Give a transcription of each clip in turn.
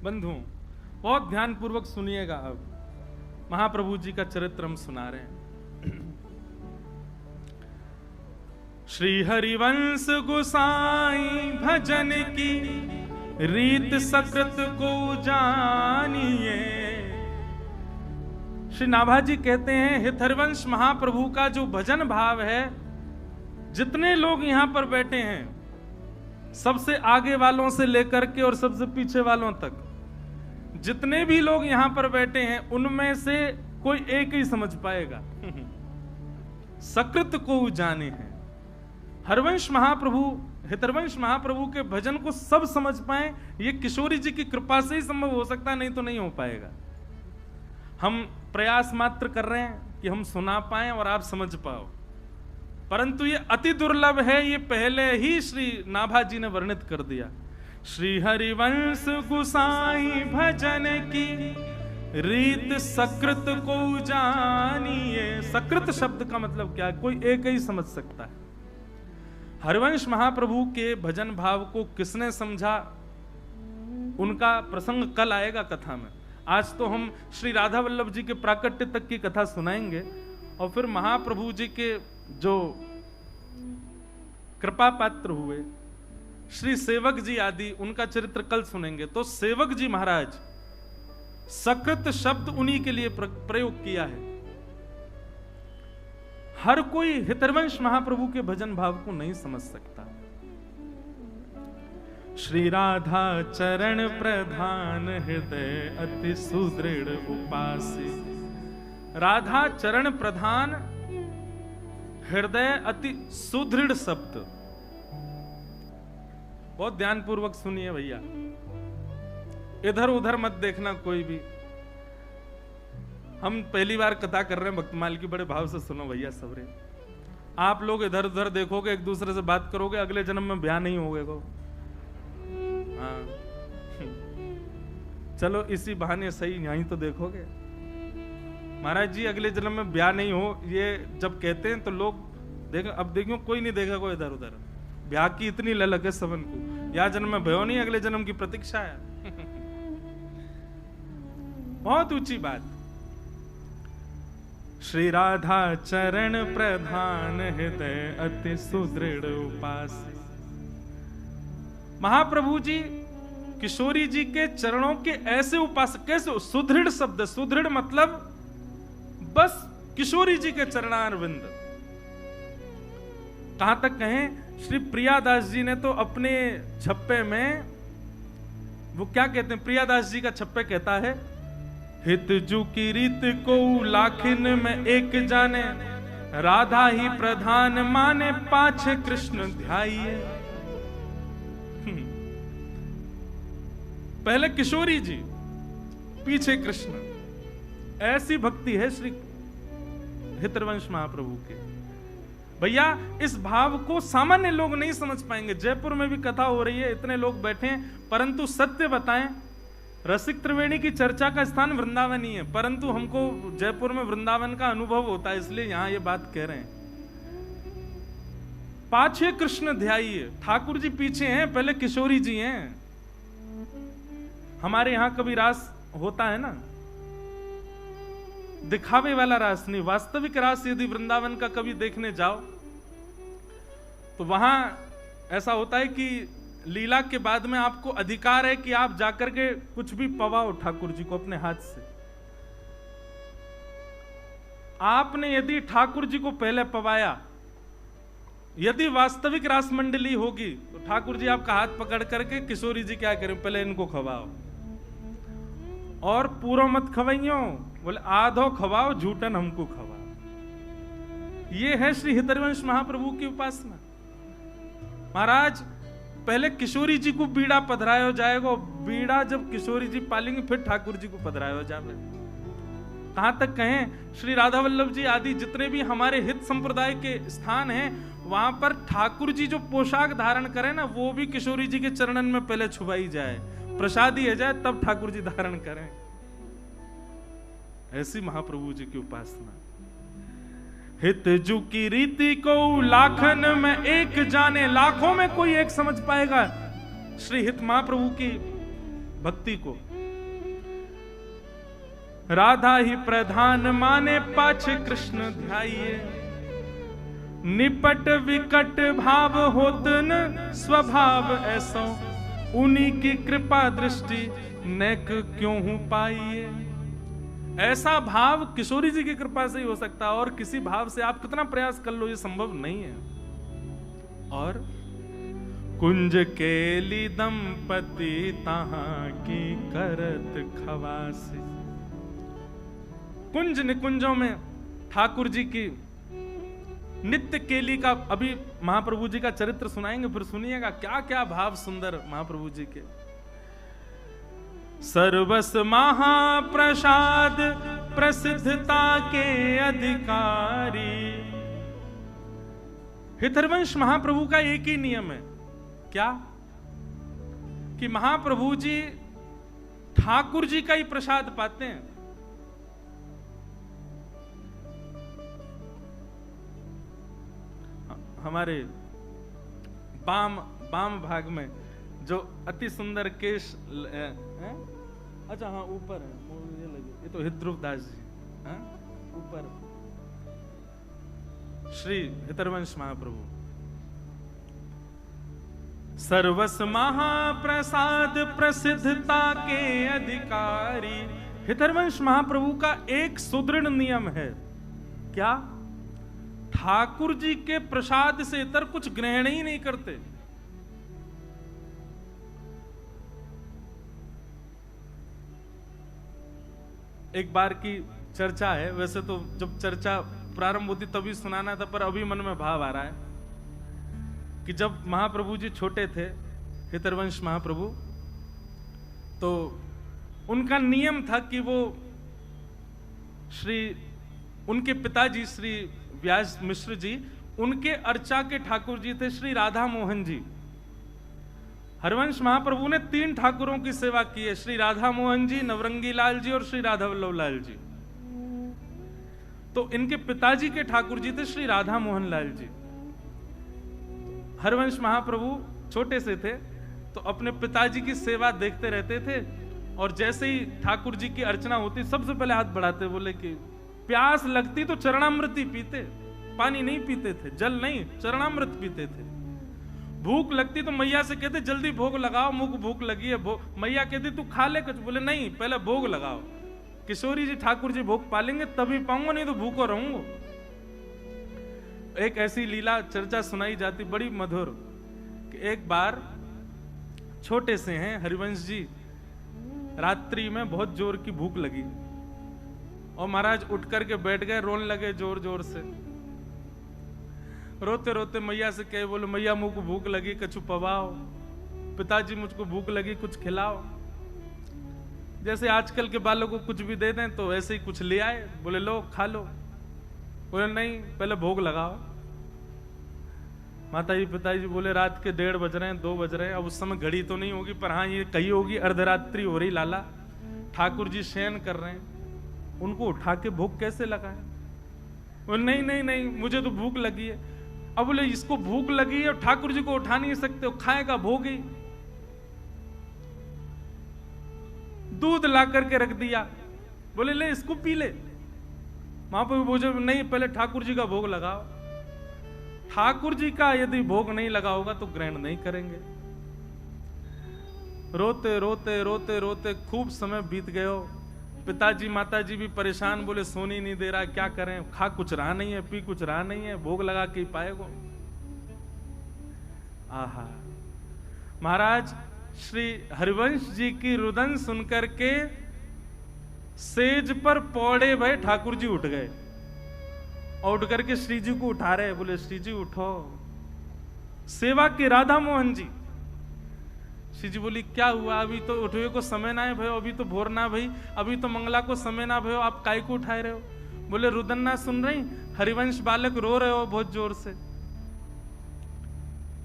बंधुओं, बहुत ध्यान पूर्वक सुनिएगा। अब महाप्रभु जी का चरित्र हम सुना रहे हैं। श्री हरिवंश गोसाई भजन की रीत सकृत को जानिए। श्री नाभाजी कहते हैं, हित हरिवंश महाप्रभु का जो भजन भाव है, जितने लोग यहां पर बैठे हैं, सबसे आगे वालों से लेकर के और सबसे पीछे वालों तक, जितने भी लोग यहां पर बैठे हैं, उनमें से कोई एक ही समझ पाएगा। सकृत को जाने हैं। हरवंश महाप्रभु, हितरवंश महाप्रभु के भजन को सब समझ पाए, ये किशोरी जी की कृपा से ही संभव हो सकता है, नहीं तो नहीं हो पाएगा। हम प्रयास मात्र कर रहे हैं कि हम सुना पाएं और आप समझ पाओ, परंतु ये अति दुर्लभ है। ये पहले ही श्री नाभाजी ने वर्णित कर दिया। श्री हरिवंश गोसाई भजन की रीत सकृत को जानिए। सकृत शब्द का मतलब क्या है? कोई एक ही समझ सकता है। हरिवंश महाप्रभु के भजन भाव को किसने समझा, उनका प्रसंग कल आएगा कथा में। आज तो हम श्री राधा वल्लभ जी के प्राकट्य तक की कथा सुनाएंगे और फिर महाप्रभु जी के जो कृपा पात्र हुए श्री सेवक जी आदि, उनका चरित्र कल सुनेंगे। तो सेवक जी महाराज, सकृत शब्द उन्हीं के लिए प्रयोग किया है। हर कोई हितरवंश महाप्रभु के भजन भाव को नहीं समझ सकता। श्री राधा चरण प्रधान हृदय अति सुदृढ़ उपासी। राधा चरण प्रधान हृदय अति सुदृढ़ शब्द, बहुत ध्यान पूर्वक सुनिए भैया, इधर उधर मत देखना कोई भी। हम पहली बार कथा कर रहे हैं भक्तमाल की, बड़े भाव से सुनो भैया सबरे। आप लोग इधर उधर देखोगे, एक दूसरे से बात करोगे, अगले जन्म में ब्याह नहीं होगा। हाँ चलो इसी बहाने सही यहीं तो देखोगे। महाराज जी अगले जन्म में ब्याह नहीं हो, ये जब कहते हैं तो लोग देखो, अब देखो कोई नहीं देखा कोई इधर उधर। ब्याह की इतनी ललक है सबन को, या जन्म में भयो नहीं, अगले जन्म की प्रतीक्षा है। बहुत ऊंची बात। श्री राधा चरण प्रधान हृदय अति सुदृढ़ उपास। महाप्रभु जी किशोरी जी के चरणों के ऐसे उपासक। कैसे? सुदृढ़ शब्द, सुदृढ़ मतलब बस किशोरी जी के चरणारविंद। कहां तक कहें, श्री प्रियादास जी ने तो अपने छप्पे में, वो क्या कहते हैं, प्रियादास जी का छप्पे कहता है, हित जू की रीत को लाखिन में एक जाने, राधा ही प्रधान माने पाछे कृष्ण ध्याइए। पहले किशोरी जी, पीछे कृष्ण, ऐसी भक्ति है श्री हितरवंश महाप्रभु के। भैया इस भाव को सामान्य लोग नहीं समझ पाएंगे। जयपुर में भी कथा हो रही है, इतने लोग बैठे हैं, परंतु सत्य बताएं, रसिक त्रिवेणी की चर्चा का स्थान वृंदावन ही है, परंतु हमको जयपुर में वृंदावन का अनुभव होता है, इसलिए यहां ये बात कह रहे हैं। पाछे कृष्ण ध्याइए, ठाकुर जी पीछे हैं, पहले किशोरी जी हैं। हमारे यहां कभी रास होता है ना, दिखावे वाला रास नहीं, वास्तविक रास यदि वृंदावन का कभी देखने जाओ तो वहां ऐसा होता है कि लीला के बाद में आपको अधिकार है कि आप जाकर के कुछ भी पवाओ ठाकुर जी को अपने हाथ से। आपने यदि ठाकुर जी को पहले पवाया, यदि वास्तविक रास मंडली होगी तो ठाकुर जी आपका हाथ पकड़ करके, किशोरी जी क्या करें, पहले इनको खवाओ, और पूरा मत खवाइयो, बोले आधो खवाओ, झूठन हमको खवाओ। ये है श्री हितरवंश महाप्रभु की उपासना। महाराज पहले किशोरी जी को बीड़ा पधराया जाएगा, बीड़ा जब किशोरी जी पालेंगे फिर ठाकुर जी को पधराया जाए। कहां तक कहें, श्री राधा वल्लभ जी आदि जितने भी हमारे हित संप्रदाय के स्थान हैं, वहां पर ठाकुर जी जो पोशाक धारण करें ना, वो भी किशोरी जी के चरणन में पहले छुपाई जाए, प्रसादी है जाए, तब ठाकुर जी धारण करें। ऐसी महाप्रभु जी की उपासना। हित जू की रीति को लाखन में एक जाने, लाखों में कोई एक समझ पाएगा श्री हित महाप्रभु की भक्ति को। राधा ही प्रधान माने पाछे कृष्ण ध्याइए। निपट विकट भाव होत न स्वभाव ऐसो, उन्हीं की कृपा दृष्टि नेक क्यों हूं पाइए। ऐसा भाव किशोरी जी की कृपा से ही हो सकता है, और किसी भाव से आप कितना प्रयास कर लो ये संभव नहीं है। और कुंज केली दंपति तहां की करत खवासी। कुंज निकुंजों में ठाकुर जी की नित्य केली का, अभी महाप्रभु जी का चरित्र सुनाएंगे, फिर सुनिएगा क्या क्या भाव सुंदर महाप्रभु जी के। सर्वस महाप्रसाद प्रसिद्धता के अधिकारी। हितरवंश महाप्रभु का एक ही नियम है, क्या कि महाप्रभु जी ठाकुर जी का ही प्रसाद पाते हैं। हमारे बाम भाग में जो अति सुंदर केश अच्छा हाँ ऊपर है, ये लगे, ये तो हितरूप दास जी, हाँ ऊपर श्री हितरवंश महाप्रभु। सर्वस महाप्रसाद प्रसिद्धता के अधिकारी। हितरवंश महाप्रभु का एक सुदृढ़ नियम है, क्या? ठाकुर जी के प्रसाद से इतर कुछ ग्रहण ही नहीं करते। एक बार की चर्चा है, वैसे तो जब चर्चा प्रारंभ होती तभी सुनाना था, पर अभी मन में भाव आ रहा है कि जब महाप्रभु जी छोटे थे, हितरवंश महाप्रभु, तो उनका नियम था कि वो उनके पिताजी श्री व्यास मिश्र जी, उनके अर्चा के ठाकुर जी थे श्री राधा मोहन जी। हरवंश महाप्रभु ने 3 ठाकुरों की सेवा की है, श्री राधा मोहन जी, नवरंगी लाल जी और श्री राधा वल्लभ लाल जी। तो इनके पिताजी के ठाकुर जी थे श्री राधा मोहन लाल जी। हरवंश महाप्रभु छोटे से थे तो अपने पिताजी की सेवा देखते रहते थे, और जैसे ही ठाकुर जी की अर्चना होती सबसे पहले हाथ बढ़ाते, बोले कि प्यास लगती तो चरणामृत ही पीते, पानी नहीं पीते थे, जल नहीं, चरणामृत पीते थे। भूख लगती तो मैया से कहते जल्दी भोग लगाओ, मुख भूख लगी है। मैया कहती तू खा ले कुछ, बोले नहीं पहले भोग लगाओ। किशोरी जी ठाकुर जी भोग पालेंगे तभी पाऊंगा, नहीं तो भूखो रहूंगा। एक ऐसी लीला चर्चा सुनाई जाती बड़ी मधुर कि एक बार छोटे से हैं हरिवंश जी, रात्रि में बहुत जोर की भूख लगी और महाराज उठ करके बैठ गए, रोने लगे जोर जोर से। रोते रोते मैया से कहे, बोले मैया मुझको भूख लगी, कछु पवाओ। पिताजी मुझको भूख लगी, कुछ खिलाओ। जैसे आजकल के बालों को कुछ भी दे दें तो ऐसे ही कुछ ले आए, बोले लो खा लो। बोले नहीं पहले भोग लगाओ। माताजी पिताजी बोले रात के 1:30 बज रहे हैं, 2 बज रहे हैं। अब उस समय घड़ी तो नहीं होगी, पर हाँ ये कही होगी अर्धरात्रि हो रही लाला। ठाकुर जी शयन कर रहे हैं, उनको उठा के भोग कैसे लगाए? बोले नहीं नहीं नहीं मुझे तो भूख लगी है। अब बोले इसको भूख लगी है और ठाकुर जी को उठा नहीं सकते हो, खाएगा भोग ही। दूध ला करके रख दिया, बोले ले इसको पी ले। महाप्रभु बोले नहीं पहले ठाकुर जी का भोग लगाओ। ठाकुर जी का यदि भोग नहीं लगा होगा तो ग्रहण नहीं करेंगे। रोते रोते रोते रोते खूब समय बीत गयो। पिताजी माताजी भी परेशान, बोले सोनी नहीं दे रहा, क्या करें? खा कुछ रहा नहीं है, पी कुछ रहा नहीं है, भोग लगा के ही पाएगो। आहा, महाराज श्री हरिवंश जी की रुदन सुनकर के सेज पर पौड़े भय ठाकुर जी उठ गए और उठ करके श्री जी को उठा रहे। बोले श्री जी उठो। सेवा के राधा मोहन जी। श्री जी बोली क्या हुआ? अभी तो उठवे को समय ना है भयो, अभी तो भोर ना भई, अभी तो मंगला को समय ना भयो, आप काय को उठाए रहे हो? बोले रुदन ना सुन रही, हरिवंश बालक रो रहे हो बहुत जोर से।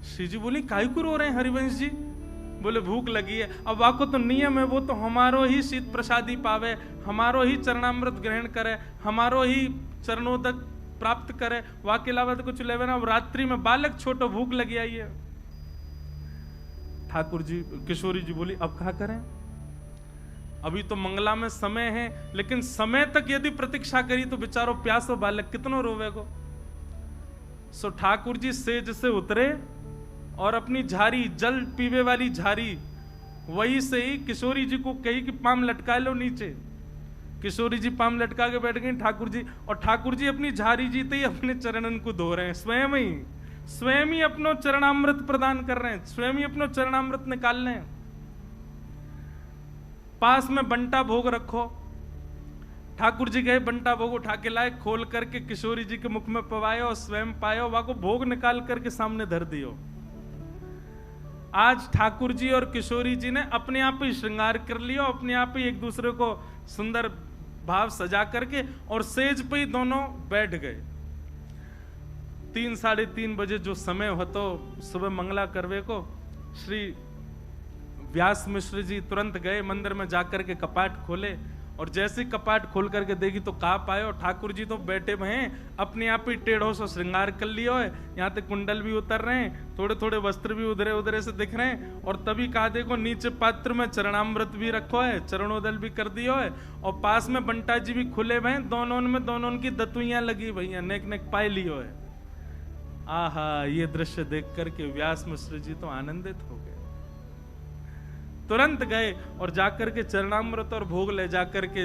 श्री जी बोली काय को रो रहे हैं हरिवंश जी? बोले भूख लगी है। अब वाको तो नियम है, वो तो हमारो ही शीत प्रसादी पावे, हमारो ही चरणामृत ग्रहण करे, हमारो ही चरणोदक प्राप्त करे, वाके अलावा तो कुछ लेवे ना। अब रात्रि में बालक छोटो भूख लगी आई है। ठाकुर जी किशोरी जी बोली अब क्या करें? अभी तो मंगला में समय है, लेकिन समय तक यदि प्रतीक्षा करी तो बेचारो प्यासो बालक कितनो रोवेगो। सो ठाकुर जी सेज से उतरे और अपनी झारी, जल पीवे वाली झारी, वही से ही किशोरी जी को कही कि पाम लटका लो नीचे। किशोरी जी पाम लटका के बैठ गई ठाकुर जी, और ठाकुर जी अपनी झारी जीते ही अपने चरणन को धो रहे हैं, स्वयं ही अपनो चरणामृत प्रदान कर रहे हैं, स्वयं ही अपनो चरणामृत निकाल रहे हैं। पास में बंटा भोग रखो, ठाकुर जी गए बंटा भोग उठा के लाए, खोल करके किशोरी जी के मुख में पवायो और स्वयं पायो, वहां को भोग निकाल करके सामने धर दियो। आज ठाकुर जी और किशोरी जी ने अपने आप ही श्रृंगार कर लिया, अपने आप ही एक दूसरे को सुंदर भाव सजा करके और सेज पे ही दोनों बैठ गए। 3 साढ़े 3 बजे जो समय हो तो सुबह मंगला करवे को श्री व्यास मिश्र जी तुरंत गए मंदिर में जाकर के कपाट खोले, और जैसे कपाट खोल करके देखी तो कहा पाए ठाकुर जी तो बैठे हुए हैं, अपने आप ही टेढ़ों से श्रृंगार कर लिया है, यहाँ तक कुंडल भी उतर रहे हैं, थोड़े थोड़े वस्त्र भी उधरे उधरे से दिख रहे हैं, और तभी कहा देखो नीचे पात्र में चरणामृत भी रखो है, चरणोदल भी कर दियो है, और पास में बंटा जी भी खुले हुए हैं, दोनों की दतुइयां लगी हुई हैं, नेक नेक पाए लियो है। आहा, ये दृश्य देख करके व्यास मिश्र जी तो आनंदित हो गए, तुरंत गए और जाकर के चरणामृत और भोग ले जाकर के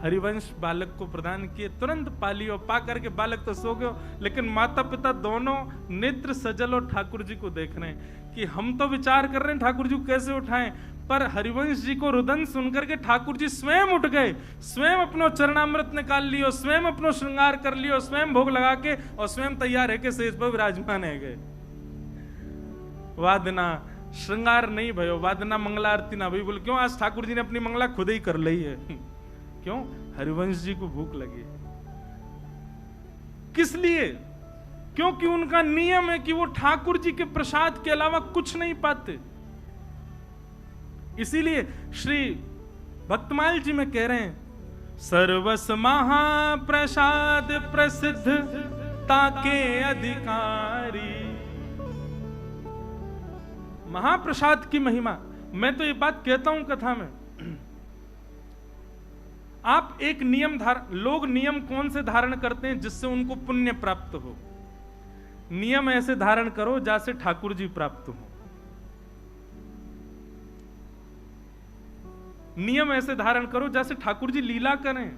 हरिवंश बालक को प्रदान किए, तुरंत पा लियो। पा करके बालक तो सो गयो, लेकिन माता पिता दोनों नेत्र सजल और ठाकुर जी को देख रहे हैं कि हम तो विचार कर रहे हैं ठाकुर जी को कैसे उठाएं, पर हरिवंश जी को रुदन सुनकर के ठाकुर जी स्वयं उठ गए, स्वयं अपनो चरणामृत निकाल लियो, स्वयं अपनो श्रृंगार कर लियो, स्वयं भोग लगा के और स्वयं तैयार है के सेज पर विराजमान है गए। वादना श्रृंगार नहीं भयो, वादना मंगला आरती ना भई, बोले क्यों? आज ठाकुर जी ने अपनी मंगला खुद ही कर ली है। क्यों? हरिवंश जी को भूख लगी। किस लिए? क्योंकि उनका नियम है कि वो ठाकुर जी के प्रसाद के अलावा कुछ नहीं पाते। इसीलिए श्री भक्तमाल जी में कह रहे हैं, सर्वस महाप्रसाद प्रसिद्ध ताके अधिकारी। महाप्रसाद की महिमा, मैं तो ये बात कहता हूं कथा में, आप एक नियम लोग नियम कौन से धारण करते हैं जिससे उनको पुण्य प्राप्त हो? नियम ऐसे धारण करो जैसे ठाकुर जी प्राप्त हो। नियम ऐसे धारण करो जैसे ठाकुर जी लीला करें।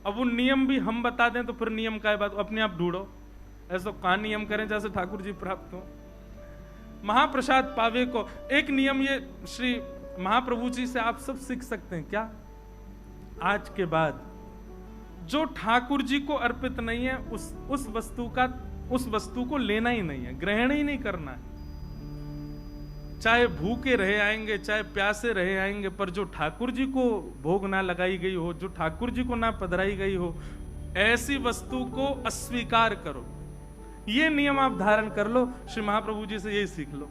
अब वो नियम भी हम बता दें तो फिर नियम का बात अपने आप ढूंढो, ऐसा कहां नियम करें जैसे ठाकुर जी प्राप्त हो। महाप्रसाद पावे को एक नियम ये श्री महाप्रभु जी से आप सब सीख सकते हैं। क्या? आज के बाद जो ठाकुर जी को अर्पित नहीं है उस वस्तु को लेना ही नहीं है, ग्रहण ही नहीं करना है। चाहे भूखे रहे आएंगे, चाहे प्यासे रहे आएंगे, पर जो ठाकुर जी को भोग ना लगाई गई हो, जो ठाकुर जी को ना पधराई गई हो, ऐसी वस्तु को अस्वीकार करो। ये नियम आप धारण कर लो, श्री महाप्रभु जी से यही सीख लो,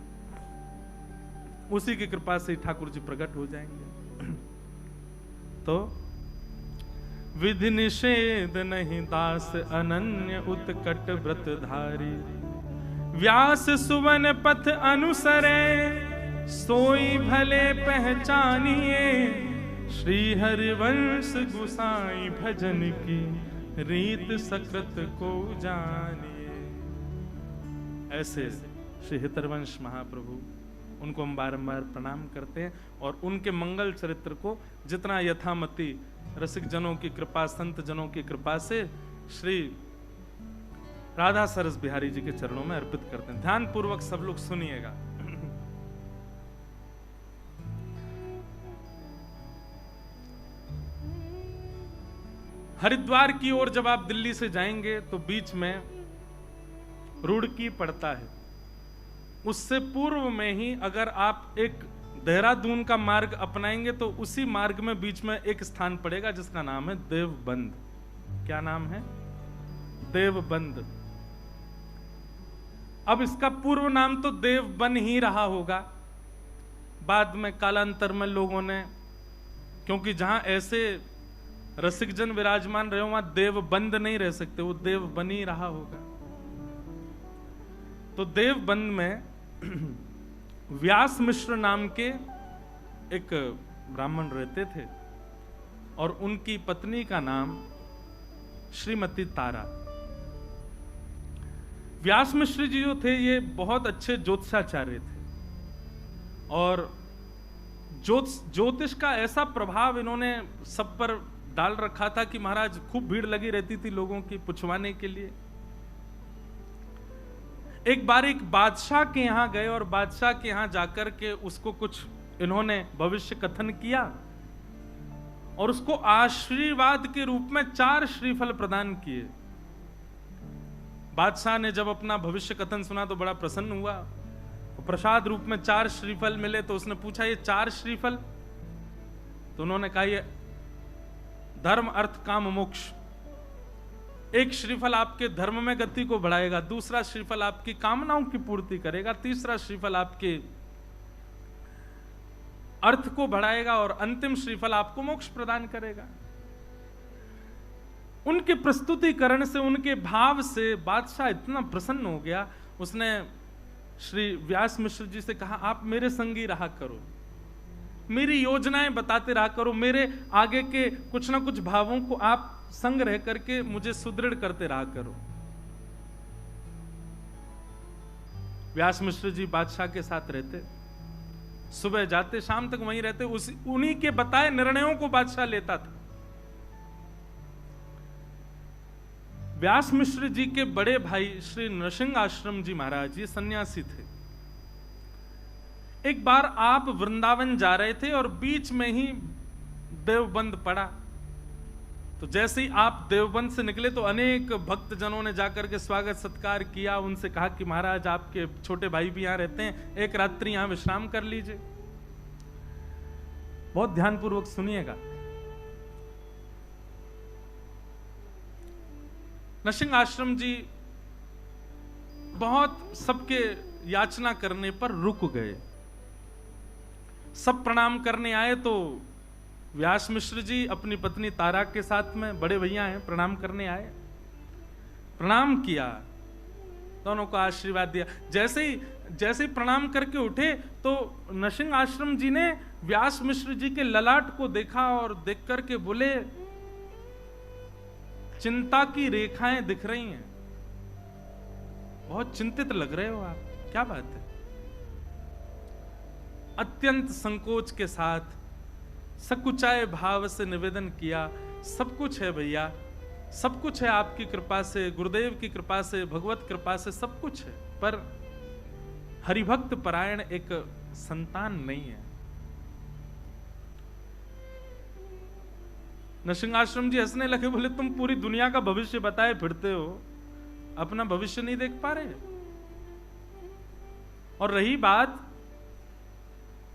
उसी की कृपा से ठाकुर जी प्रकट हो जाएंगे। तो विधि निषेध नहीं दास अनन्य उत्कट व्रतधारी, व्यास सुवन पथ अनुसरे सोई भले पहचानिए, श्री हरिवंश गुसाई भजन की रीत सकृत को जानिए। ऐसे श्री हितरवंश महाप्रभु, उनको हम बारंबार प्रणाम करते हैं, और उनके मंगल चरित्र को जितना यथामति रसिक जनों की कृपा, संत जनों की कृपा से श्री राधा सरस बिहारी जी के चरणों में अर्पित करते हैं। ध्यान पूर्वक सब लोग सुनिएगा। हरिद्वार की ओर जब आप दिल्ली से जाएंगे तो बीच में रुड़की पड़ता है, उससे पूर्व में ही अगर आप एक देहरादून का मार्ग अपनाएंगे तो उसी मार्ग में बीच में एक स्थान पड़ेगा जिसका नाम है देवबंद। क्या नाम है? देवबंद। अब इसका पूर्व नाम तो देवबन ही रहा होगा, बाद में कालांतर में लोगों ने, क्योंकि जहां ऐसे रसिक जन विराजमान रहे वहां देवबंद नहीं रह सकते, वो देवबन ही रहा होगा। तो देवबंद में व्यास मिश्र नाम के एक ब्राह्मण रहते थे और उनकी पत्नी का नाम श्रीमती तारा। व्यास मिश्र जी जो थे ये बहुत अच्छे ज्योतिषाचार्य थे और ज्योतिष का ऐसा प्रभाव इन्होंने सब पर डाल रखा था कि महाराज खूब भीड़ लगी रहती थी लोगों की पुछवाने के लिए। एक बार एक बादशाह के यहां गए और बादशाह के यहां जाकर के उसको कुछ इन्होंने भविष्य कथन किया और उसको आशीर्वाद के रूप में 4 श्रीफल प्रदान किए। बादशाह ने जब अपना भविष्य कथन सुना तो बड़ा प्रसन्न हुआ। प्रसाद रूप में 4 श्रीफल मिले तो उसने पूछा ये 4 श्रीफल? तो उन्होंने कहा ये धर्म अर्थ काम मोक्ष। एक श्रीफल आपके धर्म में गति को बढ़ाएगा, दूसरा श्रीफल आपकी कामनाओं की पूर्ति करेगा, तीसरा श्रीफल आपके अर्थ को बढ़ाएगा और अंतिम श्रीफल आपको मोक्ष प्रदान करेगा। उनके प्रस्तुतिकरण से, उनके भाव से बादशाह इतना प्रसन्न हो गया, उसने श्री व्यास मिश्र जी से कहा आप मेरे संगी रहा करो, मेरी योजनाएं बताते रहा करो, मेरे आगे के कुछ ना कुछ भावों को आप संग रह करके मुझे सुदृढ़ करते रहा करो। व्यास मिश्र जी बादशाह के साथ रहते, सुबह जाते शाम तक वहीं रहते, उन्हीं के बताए निर्णयों को बादशाह लेता था। व्यास मिश्र जी के बड़े भाई श्री नृसिंह आश्रम जी महाराज ये सन्यासी थे। एक बार आप वृंदावन जा रहे थे और बीच में ही देवबंद पड़ा, तो जैसे ही आप देवबंद से निकले तो अनेक भक्तजनों ने जाकर के स्वागत सत्कार किया, उनसे कहा कि महाराज आपके छोटे भाई भी यहां रहते हैं, एक रात्रि यहां विश्राम कर लीजिए। बहुत ध्यानपूर्वक सुनिएगा। नृसिंह आश्रम जी बहुत सबके याचना करने पर रुक गए। सब प्रणाम करने आए तो व्यास मिश्र जी अपनी पत्नी तारा के साथ में, बड़े भैया हैं, प्रणाम करने आए, प्रणाम किया, दोनों को आशीर्वाद दिया। जैसे ही प्रणाम करके उठे तो नृसिंह आश्रम जी ने व्यास मिश्र जी के ललाट को देखा और देख करके बोले चिंता की रेखाएं दिख रही हैं, बहुत चिंतित लग रहे हो आप, क्या बात है? अत्यंत संकोच के साथ सकुचाए भाव से निवेदन किया, सब कुछ है भैया, सब कुछ है आपकी कृपा से, गुरुदेव की कृपा से, भगवत कृपा से सब कुछ है, पर हरिभक्त परायण एक संतान नहीं है। नृसिंह आश्रम जी हंसने लगे, बोले तुम पूरी दुनिया का भविष्य बताए फिरते हो, अपना भविष्य नहीं देख पा रहे। और रही बात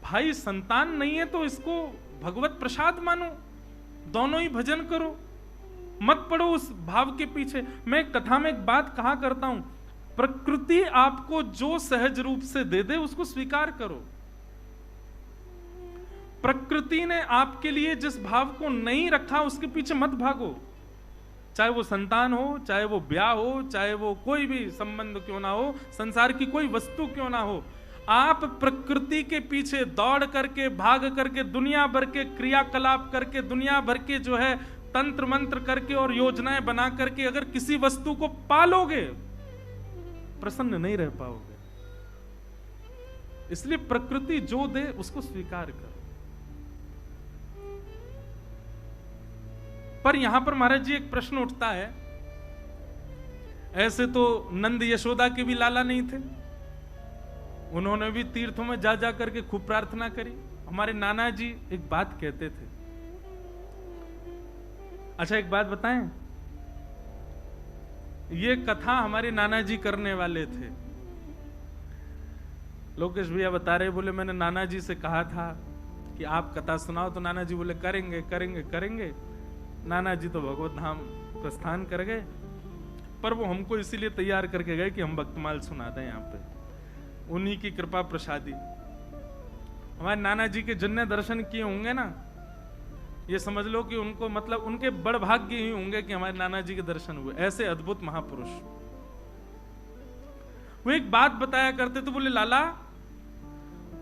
भाई संतान नहीं है तो इसको भगवत प्रसाद मानो, दोनों ही भजन करो, मत पड़ो उस भाव के पीछे। मैं कथा में एक बात कहा करता हूं, प्रकृति आपको जो सहज रूप से दे दे उसको स्वीकार करो। प्रकृति ने आपके लिए जिस भाव को नहीं रखा उसके पीछे मत भागो, चाहे वो संतान हो, चाहे वो ब्याह हो, चाहे वो कोई भी संबंध क्यों ना हो, संसार की कोई वस्तु क्यों ना हो। आप प्रकृति के पीछे दौड़ करके, भाग करके, दुनिया भर के क्रियाकलाप करके, दुनिया भर के जो है तंत्र मंत्र करके और योजनाएं बना करके अगर किसी वस्तु को पालोगे, प्रसन्न नहीं रह पाओगे। इसलिए प्रकृति जो दे उसको स्वीकार करो। पर यहां पर महाराज जी एक प्रश्न उठता है, ऐसे तो नंद यशोदा के भी लाला नहीं थे, उन्होंने भी तीर्थों में जा जा करके खूब प्रार्थना करी। हमारे नाना जी एक बात कहते थे, अच्छा एक बात बताएं, ये कथा हमारे नाना जी करने वाले थे। लोकेश भैया बता रहे, बोले मैंने नाना जी से कहा था कि आप कथा सुनाओ, तो नाना जी बोले करेंगे करेंगे करेंगे। नाना जी तो भगवत धाम प्रस्थान कर गए, पर वो हमको इसीलिए तैयार करके गए कि हम भक्तमाल सुना दें यहाँ पे, उन्हीं की कृपा प्रसादी। हमारे नाना जी के जिनने दर्शन किए होंगे ना, ये समझ लो कि उनको मतलब उनके बड़ भाग्य ही होंगे कि हमारे नाना जी के दर्शन हुए। ऐसे अद्भुत महापुरुष। वो एक बात बताया करते तो बोले लाला,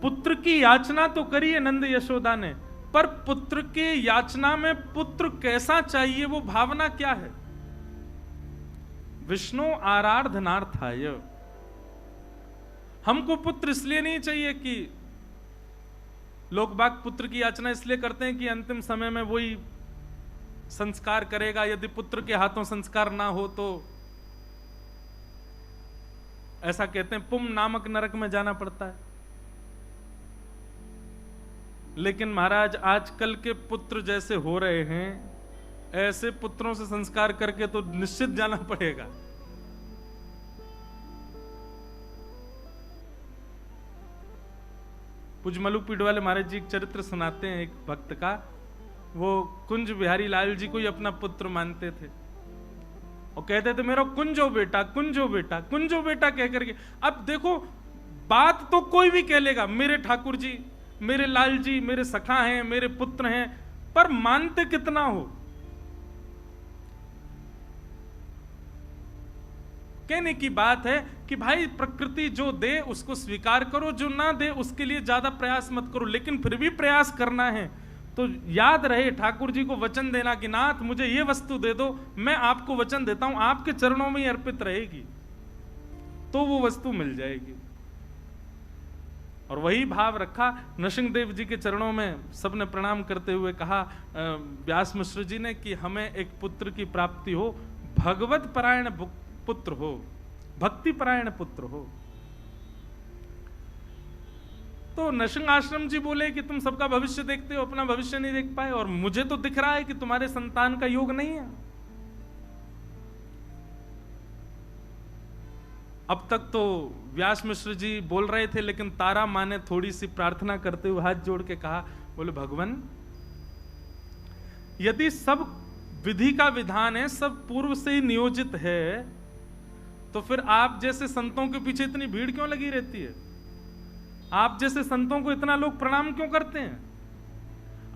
पुत्र की याचना तो करी है नंद यशोदा ने, पर पुत्र के याचना में पुत्र कैसा चाहिए, वो भावना क्या है? विष्णु आराधनार्थाय। हमको पुत्र इसलिए नहीं चाहिए कि लोग बाग पुत्र की याचना इसलिए करते हैं कि अंतिम समय में वही संस्कार करेगा, यदि पुत्र के हाथों संस्कार ना हो तो ऐसा कहते हैं पुम नामक नरक में जाना पड़ता है। लेकिन महाराज आजकल के पुत्र जैसे हो रहे हैं, ऐसे पुत्रों से संस्कार करके तो निश्चित जाना पड़ेगा। पूज्य मलुक पीठ वाले महाराज जी एक चरित्र सुनाते हैं एक भक्त का। वो कुंज बिहारी लाल जी को ही अपना पुत्र मानते थे और कहते थे मेरा कुंजो बेटा, कुंजो बेटा, कुंजो बेटा कह करके। अब देखो बात तो कोई भी कह लेगा, मेरे ठाकुर जी, मेरे लाल जी, मेरे सखा हैं, मेरे पुत्र हैं, पर मानते कितना हो? कहने की बात है कि भाई प्रकृति जो दे उसको स्वीकार करो, जो ना दे उसके लिए ज्यादा प्रयास मत करो, लेकिन फिर भी प्रयास करना है तो याद रहे ठाकुर जी को वचन देना कि नाथ मुझे ये वस्तु दे दो, मैं आपको वचन देता हूं आपके चरणों में ही अर्पित रहेगी, तो वो वस्तु मिल जाएगी। और वही भाव रखा। नरसिंहदेव जी के चरणों में सबने प्रणाम करते हुए कहा व्यास मिश्र जी ने कि हमें एक पुत्र की प्राप्ति हो, भगवत परायण पुत्र हो, भक्ति परायण पुत्र हो। तो नरसिंह आश्रम जी बोले कि तुम सबका भविष्य देखते हो, अपना भविष्य नहीं देख पाए, और मुझे तो दिख रहा है कि तुम्हारे संतान का योग नहीं है। अब तक तो व्यास मिश्र जी बोल रहे थे, लेकिन तारा माँ ने थोड़ी सी प्रार्थना करते हुए हाथ जोड़ के कहा, बोले भगवान यदि सब विधि का विधान है, सब पूर्व से ही नियोजित है, तो फिर आप जैसे संतों के पीछे इतनी भीड़ क्यों लगी रहती है? आप जैसे संतों को इतना लोग प्रणाम क्यों करते हैं?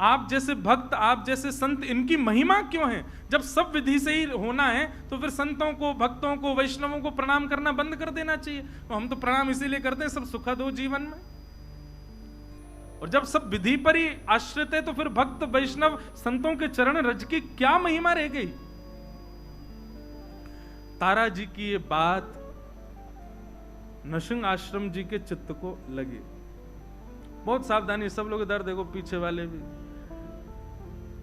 आप जैसे भक्त, आप जैसे संत, इनकी महिमा क्यों है? जब सब विधि से ही होना है तो फिर संतों को, भक्तों को, वैष्णवों को प्रणाम करना बंद कर देना चाहिए। तो हम तो प्रणाम इसीलिए करते हैं सब सुखद हो जीवन में। और जब सब विधि पर ही आश्रित है तो फिर भक्त, वैष्णव, संतों के चरण रज की क्या महिमा रह गई? तारा जी की ये बात नरसिंह आश्रम जी के चित्त को लगी। बहुत सावधानी, सब लोग इधर देखो, पीछे वाले भी,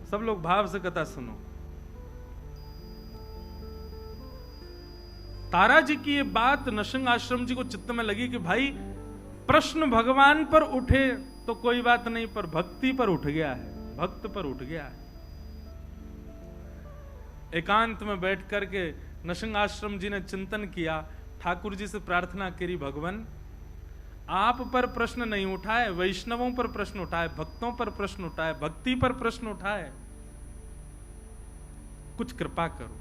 सब लोग भाव से कथा सुनो। तारा जी की ये बात नरसिंह आश्रम जी को चित्त में लगी कि भाई प्रश्न भगवान पर उठे तो कोई बात नहीं, पर भक्ति पर उठ गया है, भक्त पर उठ गया है। एकांत में बैठ करके नरसिंह आश्रम जी ने चिंतन किया, ठाकुर जी से प्रार्थना करी, भगवान आप पर प्रश्न नहीं उठाए, वैष्णवों पर प्रश्न उठाए, भक्तों पर प्रश्न उठाए, भक्ति पर प्रश्न उठाए, कुछ कृपा करो।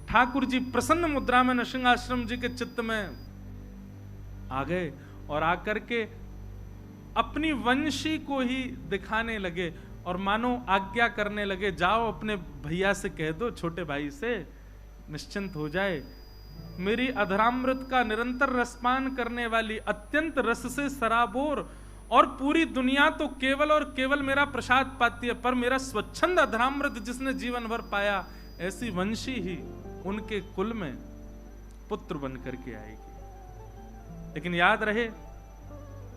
ठाकुर जी प्रसन्न मुद्रा में नरसिंह आश्रम जी के चित्त में आ गए और आकर के अपनी वंशी को ही दिखाने लगे और मानो आज्ञा करने लगे, जाओ अपने भैया से कह दो, छोटे भाई से, निश्चिंत हो जाए। मेरी अधरामृत का निरंतर रसपान करने वाली, अत्यंत रस से सराबोर और पूरी दुनिया तो केवल और केवल मेरा प्रसाद पाती है, पर मेरा स्वच्छंद अधरामृत जिसने जीवन भर पाया, ऐसी वंशी ही उनके कुल में पुत्र बन करके आएगी। लेकिन याद रहे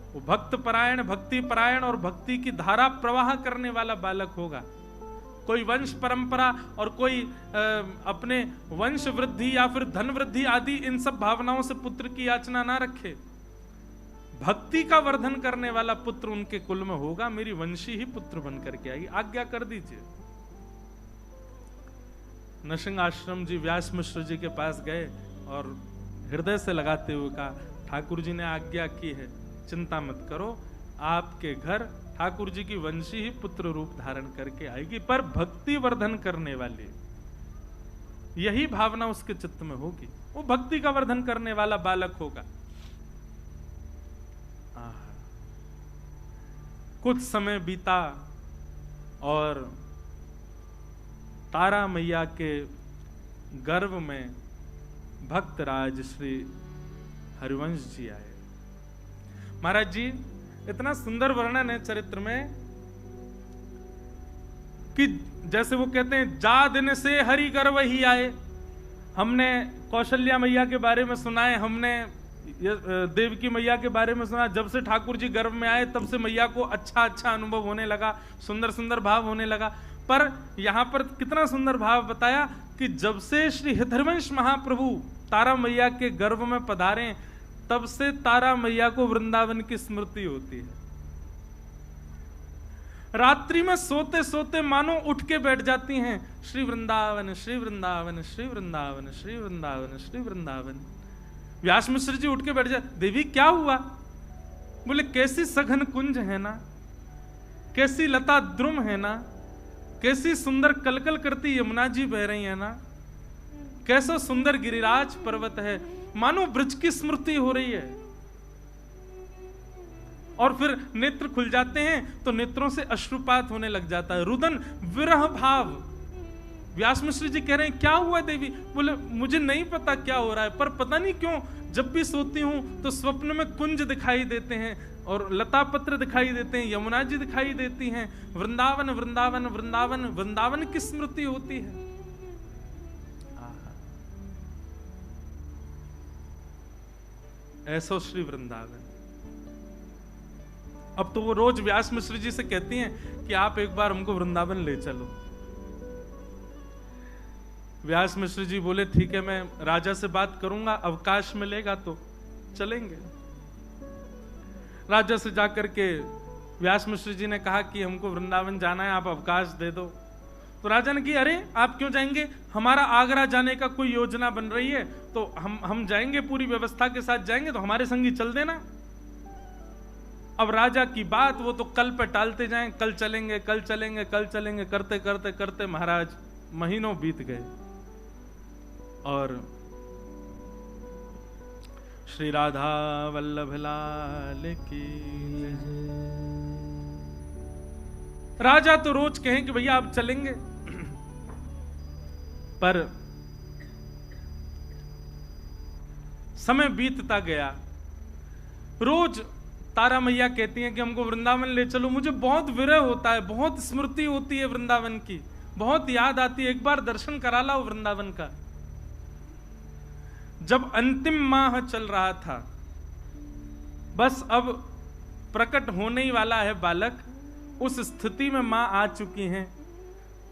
वो भक्त परायण, भक्ति परायण और भक्ति की धारा प्रवाह करने वाला बालक होगा। कोई वंश परंपरा और कोई अपने वंश वृद्धि या फिर धन वृद्धि आदि इन सब भावनाओं से पुत्र की याचना ना रखे। भक्ति का वर्धन करने वाला पुत्र उनके कुल में होगा, मेरी वंशी ही पुत्र बन करके आएगी, आज्ञा कर दीजिए। नरसिंह आश्रम जी व्यास मिश्र जी के पास गए और हृदय से लगाते हुए कहा, ठाकुर जी ने आज्ञा की है, चिंता मत करो, आपके घर ठाकुर जी की वंशी ही पुत्र रूप धारण करके आएगी, पर भक्ति वर्धन करने वाली यही भावना उसके चित्त में होगी, वो भक्ति का वर्धन करने वाला बालक होगा। कुछ समय बीता और तारा मैया के गर्भ में भक्तराज श्री हरिवंश जी आए। महाराज जी इतना सुंदर वर्णन है चरित्र में कि जैसे वो कहते हैं, जा दिन से हरि गर्व ही आए। हमने कौशल्या मैया के बारे में सुना है, हमने देवकी मैया के बारे में सुना। जब से ठाकुर जी गर्भ में आए तब से मैया को अच्छा अच्छा अनुभव होने लगा, सुंदर सुंदर भाव होने लगा। पर यहां पर कितना सुंदर भाव बताया कि जब से श्री हितरवंश महाप्रभु तारा मैया के गर्भ में पधारे, तब से तारा मैया को वृंदावन की स्मृति होती है। रात्रि में सोते सोते मानो उठ के बैठ जाती हैं, श्री वृंदावन श्री वृंदावन श्री वृंदावन श्री वृंदावन श्री वृंदावन। व्यास मिश्र जी उठ के बैठ जाए, देवी क्या हुआ? बोले कैसी सघन कुंज है ना, कैसी लता द्रुम है ना, कैसी सुंदर कलकल करती यमुना जी बह रही है ना, कैसा सुंदर गिरिराज पर्वत है, मानो ब्रज की स्मृति हो रही है। और फिर नेत्र खुल जाते हैं तो नेत्रों से अश्रुपात होने लग जाता है, रुदन विरह भाव। व्यास मिश्र जी कह रहे हैं क्या हुआ देवी? बोले मुझे नहीं पता क्या हो रहा है, पर पता नहीं क्यों जब भी सोती हूं तो स्वप्न में कुंज दिखाई देते हैं और लता पत्र दिखाई देते हैं, यमुना जी दिखाई देती हैं, वृंदावन वृंदावन वृंदावन वृंदावन की स्मृति होती है। ऐसो श्री वृंदावन। अब तो वो रोज व्यास मिश्र जी से कहती हैं कि आप एक बार हमको वृंदावन ले चलो। व्यास मिश्र जी बोले ठीक है, मैं राजा से बात करूंगा, अवकाश मिलेगा तो चलेंगे। राजा से जाकर के व्यास मिश्र जी ने कहा कि हमको वृंदावन जाना है, आप अवकाश दे दो। तो राजा ने कहा अरे आप क्यों जाएंगे, हमारा आगरा जाने का कोई योजना बन रही है, तो हम जाएंगे, पूरी व्यवस्था के साथ जाएंगे, तो हमारे संगी चल देना। अब राजा की बात वो तो कल पे टालते जाएं, कल चलेंगे कल चलेंगे कल चलेंगे करते करते करते महाराज महीनों बीत गए। और श्री राधा वल्लभ लाल की राजा तो रोज कहें कि भैया आप चलेंगे, पर समय बीतता गया। रोज तारा मैया कहती हैं कि हमको वृंदावन ले चलो, मुझे बहुत विरह होता है, बहुत स्मृति होती है वृंदावन की, बहुत याद आती है, एक बार दर्शन करा लाओ वृंदावन का। जब अंतिम माह चल रहा था, बस अब प्रकट होने ही वाला है बालक, उस स्थिति में मां आ चुकी हैं,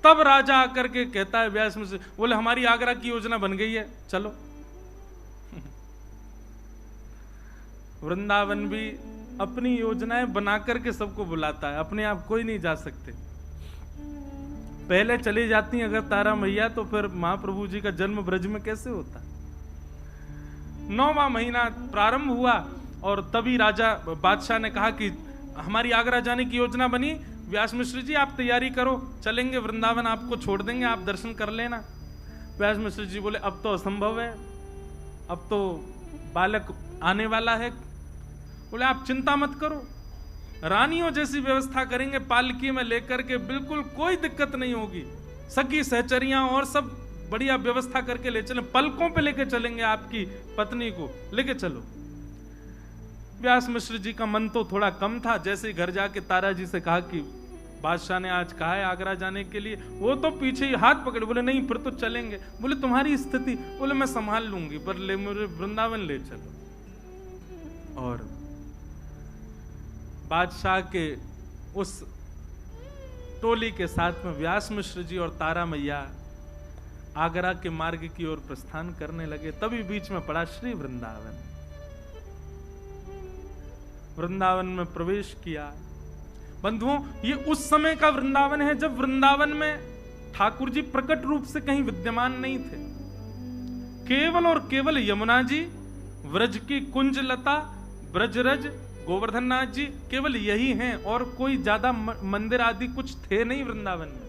तब राजा आकर के कहता है व्यास मुझसे, बोले हमारी आगरा की योजना बन गई है, चलो। वृंदावन भी अपनी योजनाएं बना करके सबको बुलाता है, अपने आप कोई नहीं जा सकते। पहले चली जाती अगर तारा मैया, तो फिर महाप्रभु जी का जन्म ब्रज में कैसे होता? 9वां महीना प्रारंभ हुआ और तभी राजा बादशाह ने कहा कि हमारी आगरा जाने की योजना बनी, व्यास मिश्र जी आप तैयारी करो, चलेंगे वृंदावन, आपको छोड़ देंगे, आप दर्शन कर लेना। व्यास मिश्र जी बोले अब तो असंभव है, अब तो बालक आने वाला है। बोले आप चिंता मत करो, रानियों जैसी व्यवस्था करेंगे, पालकी में लेकर के, बिल्कुल कोई दिक्कत नहीं होगी, सखी सहचरियां और सब बढ़िया व्यवस्था करके ले चलें, पलकों पे लेके चलेंगे, आपकी पत्नी को लेके चलो। व्यास मिश्र जी का मन तो थोड़ा कम था, जैसे ही घर जाके तारा जी से कहा कि बादशाह ने आज कहा है आगरा जाने के लिए, वो तो पीछे ही हाथ पकड़े, बोले नहीं फिर तो चलेंगे। बोले तुम्हारी स्थिति, बोले मैं संभाल लूंगी, पर ले मुझे वृंदावन ले चलो। और बादशाह के उस टोली के साथ में व्यास मिश्र जी और तारा मैया आगरा के मार्ग की ओर प्रस्थान करने लगे। तभी बीच में पड़ा श्री वृंदावन। वृंदावन में प्रवेश किया। बंधुओं, ये उस समय का वृंदावन है जब वृंदावन में ठाकुर जी प्रकट रूप से कहीं विद्यमान नहीं थे। केवल और केवल यमुना जी, व्रज की कुंज लता, ब्रजरज, गोवर्धन नाथ जी, केवल यही हैं, और कोई ज्यादा मंदिर आदि कुछ थे नहीं वृंदावन में।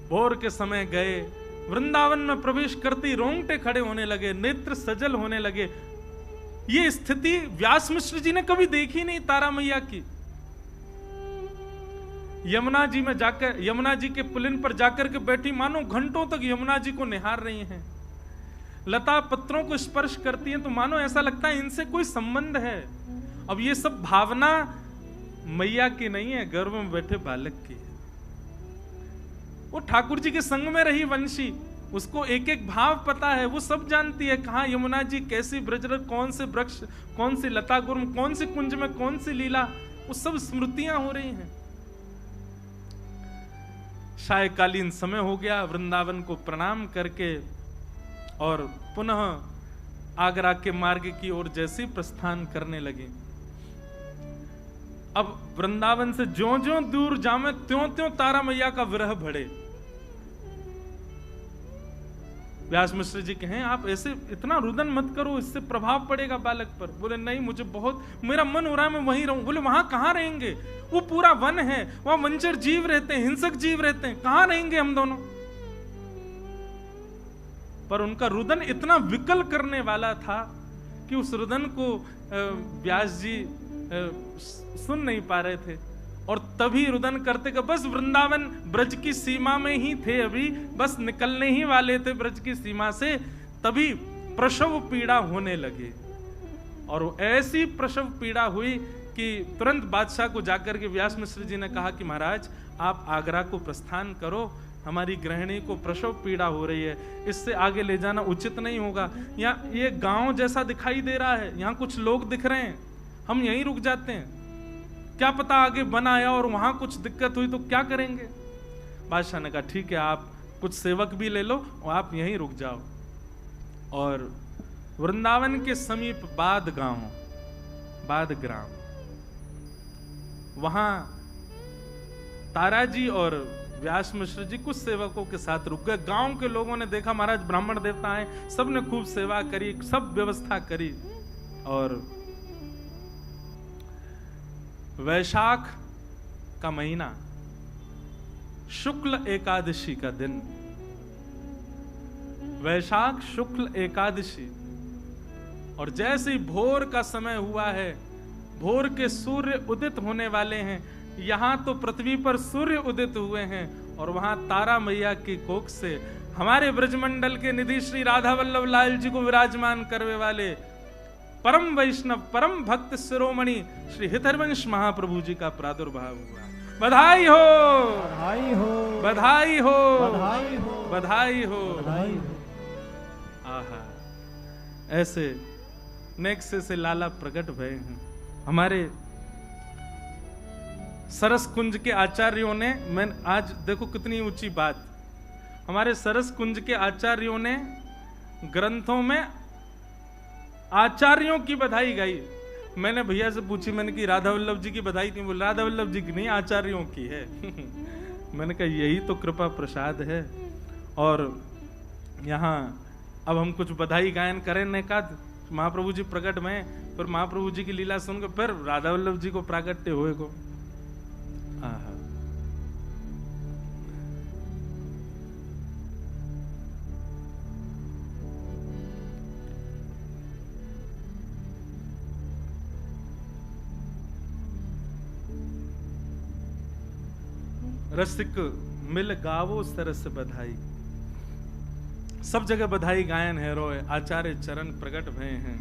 भोर के समय गए, वृंदावन में प्रवेश करते ही रोंगटे खड़े होने लगे, नेत्र सजल होने लगे। ये स्थिति व्यास मिश्र जी ने कभी देखी नहीं तारा मैया की। यमुना जी में जाकर, यमुना जी के पुलिन पर जाकर के बैठी, मानो घंटों तक यमुना जी को निहार रही हैं। लता पत्रों को स्पर्श करती हैं तो मानो ऐसा लगता है इनसे कोई संबंध है। अब ये सब भावना मैया की नहीं है, गर्भ में बैठे बालक की है। वो ठाकुर जी के संग में रही वंशी, उसको एक एक भाव पता है, वो सब जानती है कहाँ यमुना जी कैसी ब्रजरथ, कौन से वृक्ष, कौन सी लता गुर्म, कौन सी कुंज में कौन सी लीला, वो सब स्मृतियां हो रही हैं। सायकालीन समय हो गया, वृंदावन को प्रणाम करके और पुनः आगरा के मार्ग की ओर जैसे प्रस्थान करने लगे। अब वृंदावन से ज्यों ज्यों दूर जामे त्यों त्यों तारा मैया का विरह बढ़े। व्यास मिश्र जी कहें आप ऐसे इतना रुदन मत करो, इससे प्रभाव पड़ेगा बालक पर। बोले नहीं, मुझे बहुत मेरा मन हो रहा है मैं वहीं रहूं। बोले वहां कहां रहेंगे, वो पूरा वन है, वहां वंचर जीव रहते हैं, हिंसक जीव रहते हैं, कहां रहेंगे हम दोनों। पर उनका रुदन इतना विकल करने वाला था कि उस रुदन को व्यास जी सुन नहीं पा रहे थे। और तभी रुदन करते कि बस वृंदावन ब्रज की सीमा में ही थे, अभी बस निकलने ही वाले थे ब्रज की सीमा से, तभी प्रसव पीड़ा होने लगे। और ऐसी प्रसव पीड़ा हुई कि तुरंत बादशाह को जाकर के व्यास मिश्र जी ने कहा कि महाराज आप आगरा को प्रस्थान करो, हमारी गृहिणी को प्रसव पीड़ा हो रही है, इससे आगे ले जाना उचित नहीं होगा। यहाँ ये गांव जैसा दिखाई दे रहा है, यहाँ कुछ लोग दिख रहे हैं, हम यहीं रुक जाते हैं, क्या पता आगे बन आया और वहां कुछ दिक्कत हुई तो क्या करेंगे। बादशाह ने कहा ठीक है, आप कुछ सेवक भी ले लो और आप यहीं रुक जाओ। और वृंदावन के समीप बाद गांव, बाद ग्राम, वहां ताराजी और व्यास मिश्र जी कुछ सेवकों के साथ रुक गए। गांव के लोगों ने देखा महाराज ब्राह्मण देवता आए, सबने खूब सेवा करी, सब व्यवस्था करी। और वैशाख का महीना, शुक्ल एकादशी का दिन, वैशाख शुक्ल एकादशी, और जैसे ही भोर का समय हुआ है, भोर के सूर्य उदित होने वाले हैं, यहां तो पृथ्वी पर सूर्य उदित हुए हैं और वहां तारा मैया की कोख से हमारे ब्रजमंडल के निधि श्री राधा वल्लभ लाल जी को विराजमान करने वाले परम वैष्णव परम भक्त शिरोमणि श्री हितरवंश महाप्रभु जी का प्रादुर्भाव हुआ। बधाई हो, बधाई हो, बधाई हो, बधाई हो, बधाई हो, बधाई हो। आहा, ऐसे नेक्से से लाला प्रकट भय हैं। हमारे सरस कुंज के आचार्यों ने, मैं आज देखो कितनी ऊंची बात, हमारे सरस कुंज के आचार्यों ने ग्रंथों में आचार्यों की बधाई गाई। मैंने भैया से पूछी, मैंने कि राधा वल्लभ जी की बधाई क्यों? बोले राधा वल्लभ जी की नहीं, आचार्यों की है। मैंने कहा यही तो कृपा प्रसाद है। और यहाँ अब हम कुछ बधाई गायन करें ने कहा महाप्रभु जी प्रकट में, फिर महाप्रभु जी की लीला सुनकर फिर राधा वल्लभ जी को प्राकट्य हुए को। आहा, रसिक मिल गावो सरस बधाई, सब जगह बधाई गायन है रोए, आचार्य चरण प्रकट भय हैं।